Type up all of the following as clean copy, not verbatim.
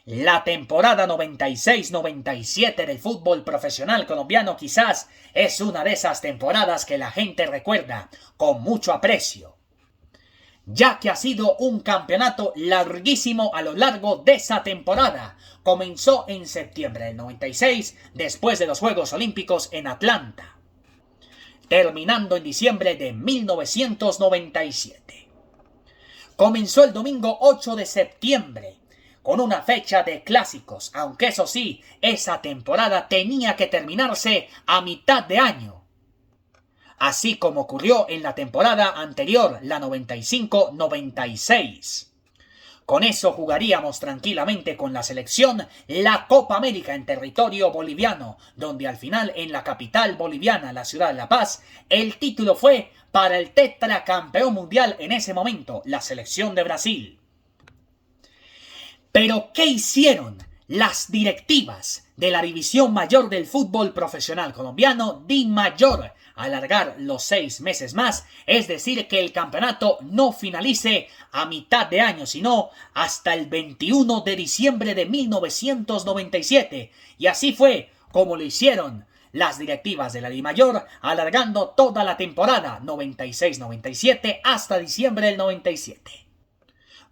La temporada 96-97 del fútbol profesional colombiano quizás es una de esas temporadas que la gente recuerda con mucho aprecio, ya que ha sido un campeonato larguísimo a lo largo de esa temporada. Comenzó en septiembre del 96, después de los Juegos Olímpicos en Atlanta, terminando en diciembre de 1997. Comenzó el domingo 8 de septiembre, con una fecha de clásicos, aunque eso sí, esa temporada tenía que terminarse a mitad de año, así como ocurrió en la temporada anterior, la 95-96. Con eso jugaríamos tranquilamente con la selección la Copa América en territorio boliviano, donde al final en la capital boliviana, la ciudad de La Paz, el título fue para el tetracampeón mundial en ese momento, la selección de Brasil. Pero ¿qué hicieron las directivas de la división mayor del fútbol profesional colombiano, DIMAYOR? Alargar los 6 meses más, es decir, que el campeonato no finalice a mitad de año, sino hasta el 21 de diciembre de 1997. Y así fue como lo hicieron las directivas de la DIMAYOR, alargando toda la temporada 96-97 hasta diciembre del 97.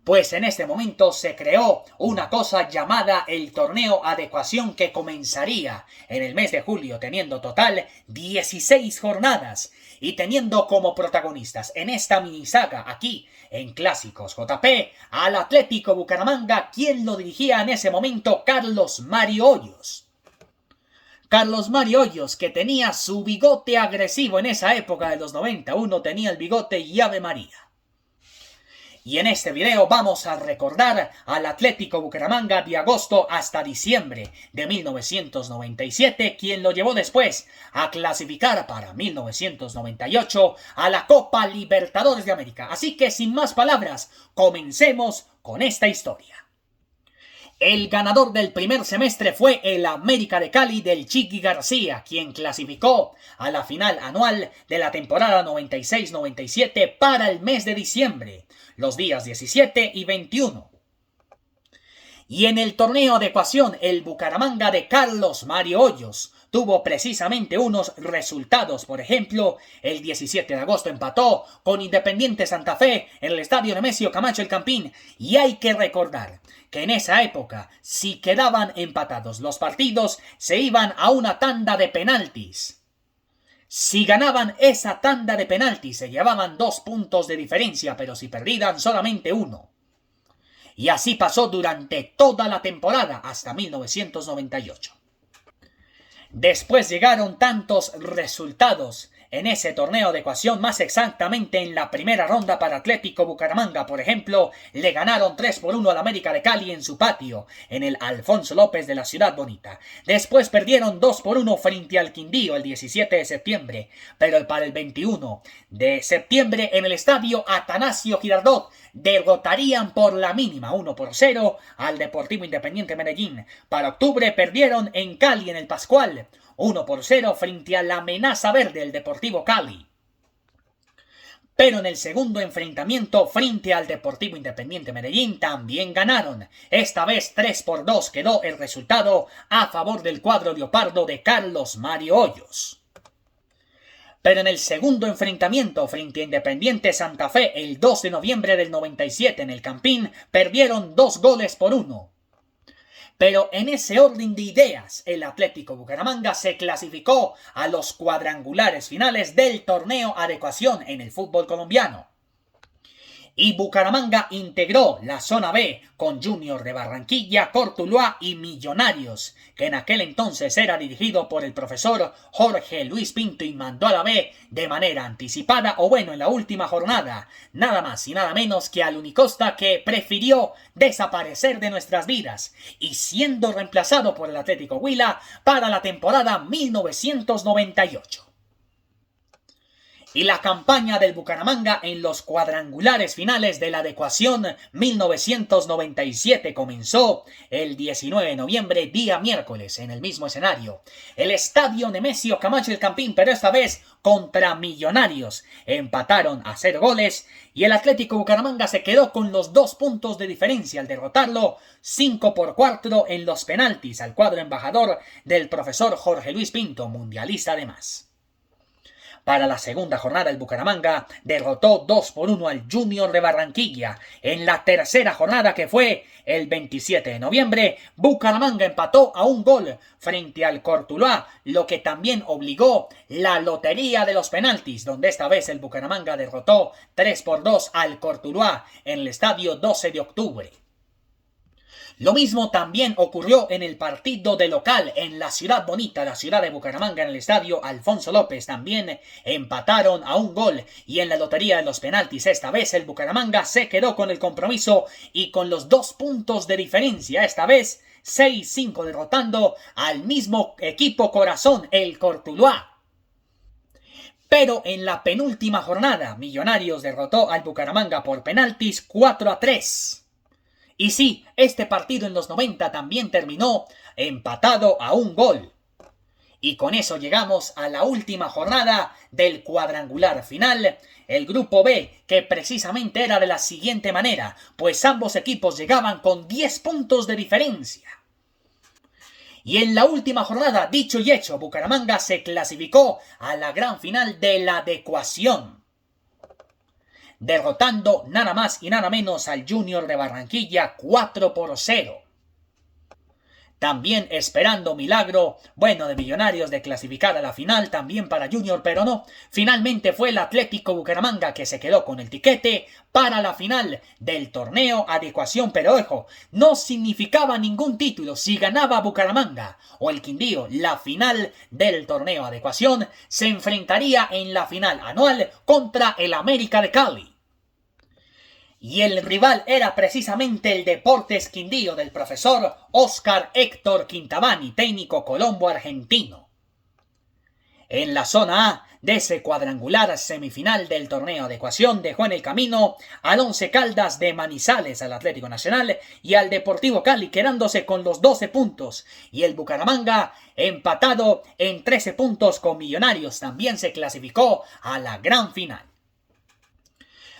Pues en este momento se creó una cosa llamada el torneo adecuación, que comenzaría en el mes de julio, teniendo total 16 jornadas y teniendo como protagonistas en esta mini saga aquí en Clásicos JP al Atlético Bucaramanga, quien lo dirigía en ese momento Carlos Mario Hoyos. Carlos Mario Hoyos, que tenía su bigote agresivo en esa época de los 90, uno tenía el bigote y Ave María. Y en este video vamos a recordar al Atlético Bucaramanga de agosto hasta diciembre de 1997, quien lo llevó después a clasificar para 1998 a la Copa Libertadores de América. Así que sin más palabras, comencemos con esta historia. El ganador del primer semestre fue el América de Cali del Chiqui García, quien clasificó a la final anual de la temporada 96-97 para el mes de diciembre, los días 17 y 21. Y en el torneo adecuación, el Bucaramanga de Carlos Mario Hoyos tuvo precisamente unos resultados. Por ejemplo, el 17 de agosto empató con Independiente Santa Fe en el estadio Nemesio Camacho El Campín. Y hay que recordar que en esa época, si quedaban empatados los partidos, se iban a una tanda de penaltis. Si ganaban esa tanda de penaltis, se llevaban 2 puntos de diferencia, pero si perdían, solamente 1. Y así pasó durante toda la temporada hasta 1998. Después llegaron tantos resultados en ese torneo de ecuación, más exactamente en la primera ronda para Atlético Bucaramanga. Por ejemplo, le ganaron 3-1 al América de Cali en su patio, en el Alfonso López de la Ciudad Bonita. Después perdieron 2-1 frente al Quindío el 17 de septiembre, pero para el 21 de septiembre en el estadio Atanasio Girardot derrotarían por la mínima 1-0 al Deportivo Independiente Medellín. Para octubre perdieron en Cali en el Pascual 1-0 frente a la amenaza verde del Deportivo Cali. Pero en el segundo enfrentamiento frente al Deportivo Independiente Medellín también ganaron. Esta vez 3-2 quedó el resultado a favor del cuadro leopardo de Carlos Mario Hoyos. Pero en el segundo enfrentamiento frente a Independiente Santa Fe el 2 de noviembre del 97 en el Campín, perdieron 2-1. Pero en ese orden de ideas, el Atlético Bucaramanga se clasificó a los cuadrangulares finales del torneo adecuación en el fútbol colombiano. Y Bucaramanga integró la zona B con Junior de Barranquilla, Cortuluá y Millonarios, que en aquel entonces era dirigido por el profesor Jorge Luis Pinto y mandó a la B de manera anticipada, o bueno, en la última jornada, nada más y nada menos que al Unicosta, que prefirió desaparecer de nuestras vidas y siendo reemplazado por el Atlético Huila para la temporada 1998. Y la campaña del Bucaramanga en los cuadrangulares finales de la adecuación 1997 comenzó el 19 de noviembre, día miércoles, en el mismo escenario. El estadio Nemesio Camacho El Campín, pero esta vez contra Millonarios. Empataron a 0 goles y el Atlético Bucaramanga se quedó con los 2 puntos de diferencia al derrotarlo 5-4 en los penaltis al cuadro embajador del profesor Jorge Luis Pinto, mundialista además. Para la segunda jornada, el Bucaramanga derrotó 2-1 al Junior de Barranquilla. En la tercera jornada, que fue el 27 de noviembre, Bucaramanga empató a 1 gol frente al Cortuluá, lo que también obligó la lotería de los penaltis, donde esta vez el Bucaramanga derrotó 3-2 al Cortuluá en el estadio 12 de octubre. Lo mismo también ocurrió en el partido de local en la ciudad bonita, la ciudad de Bucaramanga, en el estadio Alfonso López. También empataron a 1 gol y en la lotería de los penaltis esta vez el Bucaramanga se quedó con el compromiso y con los 2 puntos de diferencia, esta vez 6-5 derrotando al mismo equipo corazón, el Cortuluá. Pero en la penúltima jornada, Millonarios derrotó al Bucaramanga por penaltis 4-3. Y sí, este partido en los 90 también terminó empatado a 1 gol. Y con eso llegamos a la última jornada del cuadrangular final, el grupo B, que precisamente era de la siguiente manera, pues ambos equipos llegaban con 10 puntos de diferencia. Y en la última jornada, dicho y hecho, Bucaramanga se clasificó a la gran final de la adecuación, derrotando nada más y nada menos al Junior de Barranquilla 4-0. También esperando milagro, de Millonarios de clasificar a la final también para Junior, pero no. Finalmente fue el Atlético Bucaramanga que se quedó con el tiquete para la final del torneo adecuación, pero ojo, no significaba ningún título. Si ganaba Bucaramanga o el Quindío la final del torneo adecuación, se enfrentaría en la final anual contra el América de Cali. Y el rival era precisamente el Deportes Quindío del profesor Oscar Héctor Quintabani, técnico colombo argentino. En la zona A de ese cuadrangular semifinal del torneo adecuación dejó en el camino al Once Caldas de Manizales, al Atlético Nacional y al Deportivo Cali, quedándose con los 12 puntos. Y el Bucaramanga, empatado en 13 puntos con Millonarios, también se clasificó a la gran final.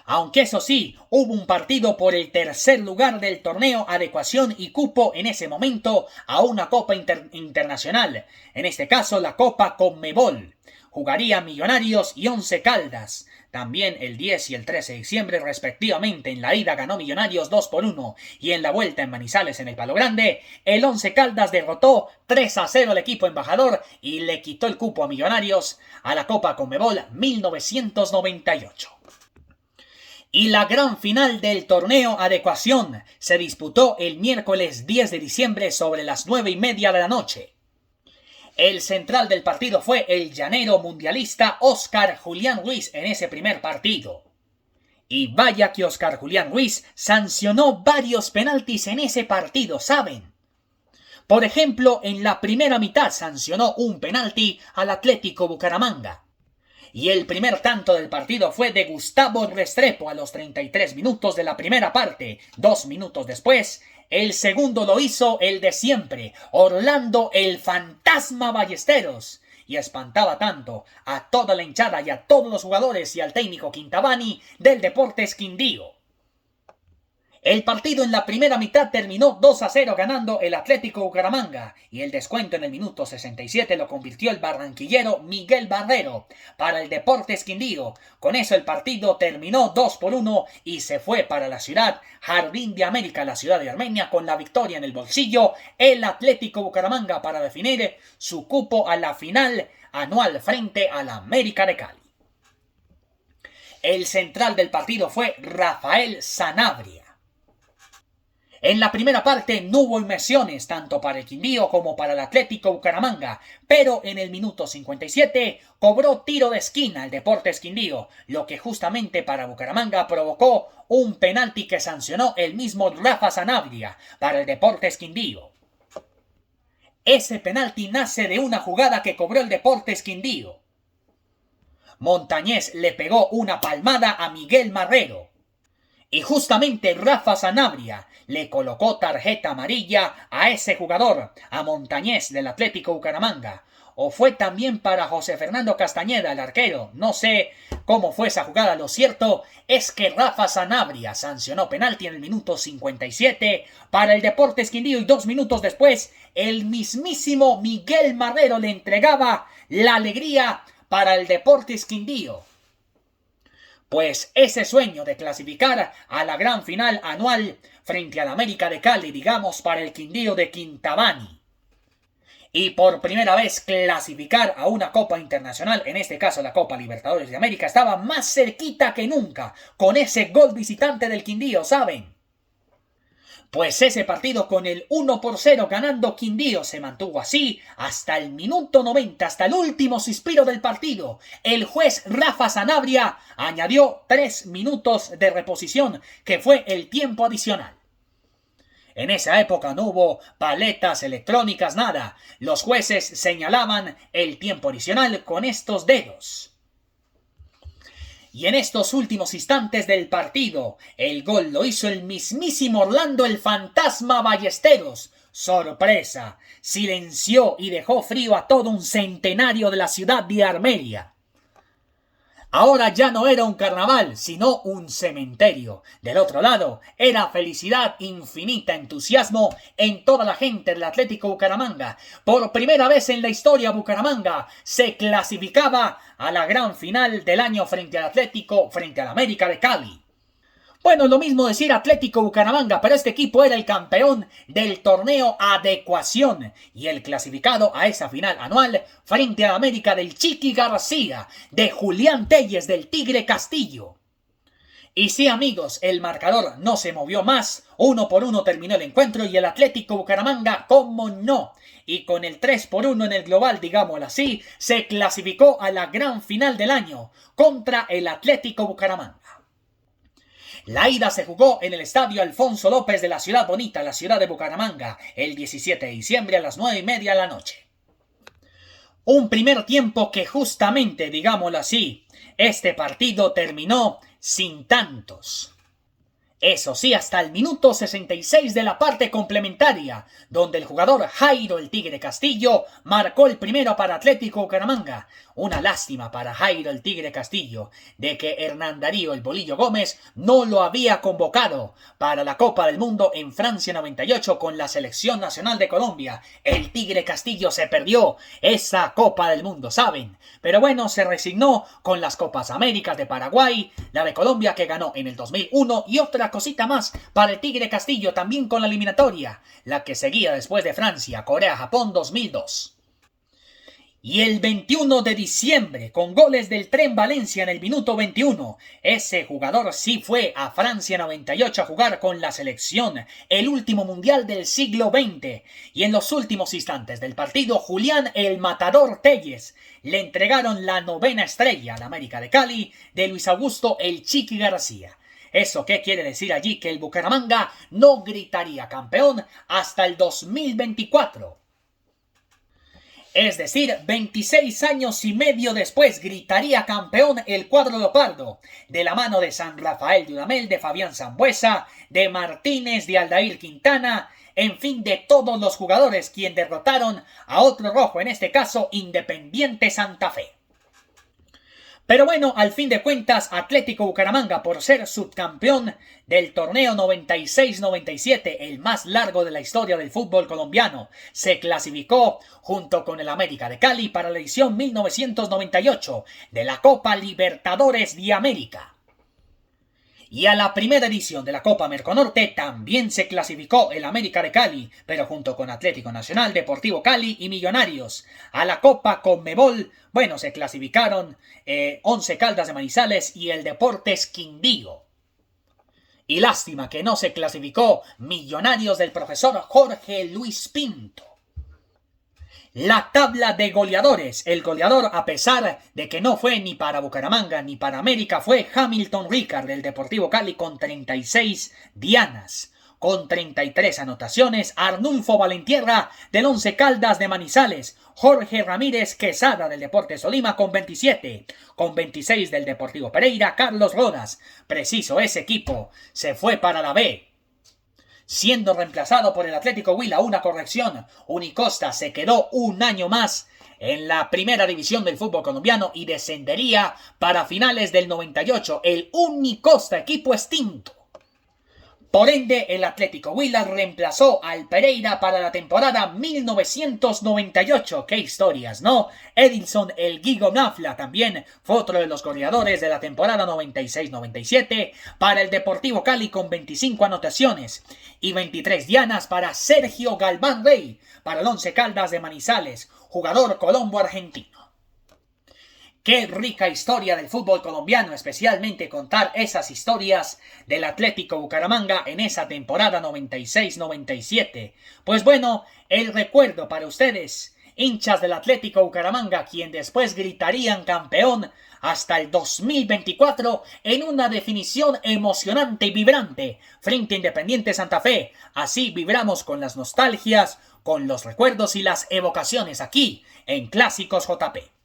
Aunque eso sí, hubo un partido por el tercer lugar del torneo adecuación y cupo en ese momento a una Copa Internacional, en este caso la Copa Conmebol. Jugaría Millonarios y Once Caldas. También el 10 y el 13 de diciembre respectivamente. En la ida ganó Millonarios 2-1 y en la vuelta en Manizales en el Palo Grande, el Once Caldas derrotó 3-0 al equipo embajador y le quitó el cupo a Millonarios a la Copa Conmebol 1998. Y la gran final del torneo adecuación se disputó el miércoles 10 de diciembre sobre las 9:30 de la noche. El central del partido fue el llanero mundialista Oscar Julián Ruiz en ese primer partido. Y vaya que Oscar Julián Ruiz sancionó varios penaltis en ese partido, ¿saben? Por ejemplo, en la primera mitad sancionó un penalti al Atlético Bucaramanga. Y el primer tanto del partido fue de Gustavo Restrepo a los 33 minutos de la primera parte. 2 minutos después, el segundo lo hizo el de siempre, Orlando el Fantasma Ballesteros. Y espantaba tanto a toda la hinchada y a todos los jugadores y al técnico Quintabani del Deportes Quindío. El partido en la primera mitad terminó 2-0 ganando el Atlético Bucaramanga y el descuento en el minuto 67 lo convirtió el barranquillero Miguel Barrero para el Deportes Quindío. Con eso el partido terminó 2-1 y se fue para la ciudad Jardín de América, la ciudad de Armenia, con la victoria en el bolsillo el Atlético Bucaramanga para definir su cupo a la final anual frente a la América de Cali. El central del partido fue Rafael Sanabria. En la primera parte no hubo inmersiones tanto para el Quindío como para el Atlético Bucaramanga, pero en el minuto 57 cobró tiro de esquina el Deportes Quindío, lo que justamente para Bucaramanga provocó un penalti que sancionó el mismo Rafa Sanabria para el Deportes Quindío. Ese penalti nace de una jugada que cobró el Deportes Quindío. Montañés le pegó una palmada a Miguel Marrero. Y justamente Rafa Sanabria le colocó tarjeta amarilla a ese jugador, a Montañés del Atlético Bucaramanga. O fue también para José Fernando Castañeda, el arquero. No sé cómo fue esa jugada. Lo cierto es que Rafa Sanabria sancionó penalti en el minuto 57 para el Deportes Quindío y 2 minutos después el mismísimo Miguel Marrero le entregaba la alegría para el Deportes Quindío. Pues ese sueño de clasificar a la gran final anual frente al América de Cali, digamos para el Quindío de Quintabani, y por primera vez clasificar a una Copa Internacional, en este caso la Copa Libertadores de América, estaba más cerquita que nunca con ese gol visitante del Quindío, ¿saben? Pues ese partido con el 1-0 ganando Quindío se mantuvo así hasta el minuto 90, hasta el último suspiro del partido. El juez Rafa Sanabria añadió 3 minutos de reposición, que fue el tiempo adicional. En esa época no hubo paletas electrónicas, nada. Los jueces señalaban el tiempo adicional con estos dedos. Y en estos últimos instantes del partido, el gol lo hizo el mismísimo Orlando el Fantasma Ballesteros. ¡Sorpresa! Silenció y dejó frío a todo un centenario de la ciudad de Armenia. Ahora ya no era un carnaval, sino un cementerio. Del otro lado, era felicidad infinita, entusiasmo en toda la gente del Atlético Bucaramanga. Por primera vez en la historia, Bucaramanga se clasificaba a la gran final del año frente al Atlético, frente al América de Cali. Bueno, es lo mismo decir Atlético Bucaramanga, pero este equipo era el campeón del torneo Adecuación y el clasificado a esa final anual frente al América del Chiqui García, de Julián Telles del Tigre Castillo. Y sí, amigos, el marcador no se movió más, 1-1 terminó el encuentro y el Atlético Bucaramanga, como no, y con el 3-1 en el global, digámoslo así, se clasificó a la gran final del año contra el Atlético Bucaramanga. La ida se jugó en el Estadio Alfonso López de la Ciudad Bonita, la ciudad de Bucaramanga, el 17 de diciembre a las 9:30 de la noche. Un primer tiempo que justamente, digámoslo así, este partido terminó sin tantos. Eso sí, hasta el minuto 66 de la parte complementaria, donde el jugador Jairo el Tigre Castillo marcó el primero para Atlético Bucaramanga. Una lástima para Jairo el Tigre Castillo de que Hernán Darío el Bolillo Gómez no lo había convocado para la Copa del Mundo en Francia 98 con la Selección Nacional de Colombia. El Tigre Castillo se perdió esa Copa del Mundo, ¿saben? Pero bueno, se resignó con las Copas Américas de Paraguay, la de Colombia que ganó en el 2001 y otra cosita más para el Tigre Castillo también con la eliminatoria, la que seguía después de Francia, Corea-Japón 2002. Y el 21 de diciembre, con goles del Tren Valencia en el minuto 21, ese jugador sí fue a Francia 98 a jugar con la selección, el último mundial del siglo XX. Y en los últimos instantes del partido, Julián el Matador Telles le entregaron la 9ª estrella al América de Cali de Luis Augusto el Chiqui García. ¿Eso qué quiere decir allí? Que el Bucaramanga no gritaría campeón hasta el 2024. Es decir, 26 años y medio después gritaría campeón el cuadro leopardo, de la mano de San Rafael de Dudamel, de Fabián Sambuesa, de Martínez, de Aldair Quintana, en fin, de todos los jugadores quien derrotaron a otro rojo, en este caso Independiente Santa Fe. Pero bueno, al fin de cuentas, Atlético Bucaramanga, por ser subcampeón del torneo 96-97, el más largo de la historia del fútbol colombiano, se clasificó junto con el América de Cali para la edición 1998 de la Copa Libertadores de América. Y a la primera edición de la Copa Merconorte también se clasificó el América de Cali, pero junto con Atlético Nacional, Deportivo Cali y Millonarios. A la Copa Conmebol, bueno, se clasificaron Once Caldas de Manizales y el Deportes Quindío. Y lástima que no se clasificó Millonarios del profesor Jorge Luis Pinto. La tabla de goleadores. El goleador, a pesar de que no fue ni para Bucaramanga ni para América, fue Hamilton Ricard del Deportivo Cali con 36 dianas. con 33 anotaciones, Arnulfo Valentierra del Once Caldas de Manizales, Jorge Ramírez Quesada del Deportes Tolima con 27, con 26 del Deportivo Pereira, Carlos Rodas. Preciso, ese equipo se fue para la B, siendo reemplazado por el Atlético Huila. Una corrección, Unicosta se quedó un año más en la primera división del fútbol colombiano y descendería para finales del 98, el Unicosta, equipo extinto. Por ende, el Atlético Huila reemplazó al Pereira para la temporada 1998. ¡Qué historias!, ¿no? Edilson El Guigo Nafla también fue otro de los goleadores de la temporada 96-97 para el Deportivo Cali con 25 anotaciones y 23 dianas para Sergio Galván Rey para el Once Caldas de Manizales, jugador colombo argentino. Qué rica historia del fútbol colombiano, especialmente contar esas historias del Atlético Bucaramanga en esa temporada 96-97. Pues bueno, el recuerdo para ustedes, hinchas del Atlético Bucaramanga, quien después gritarían campeón hasta el 2024 en una definición emocionante y vibrante frente a Independiente Santa Fe. Así vibramos con las nostalgias, con los recuerdos y las evocaciones aquí en Clásicos JP.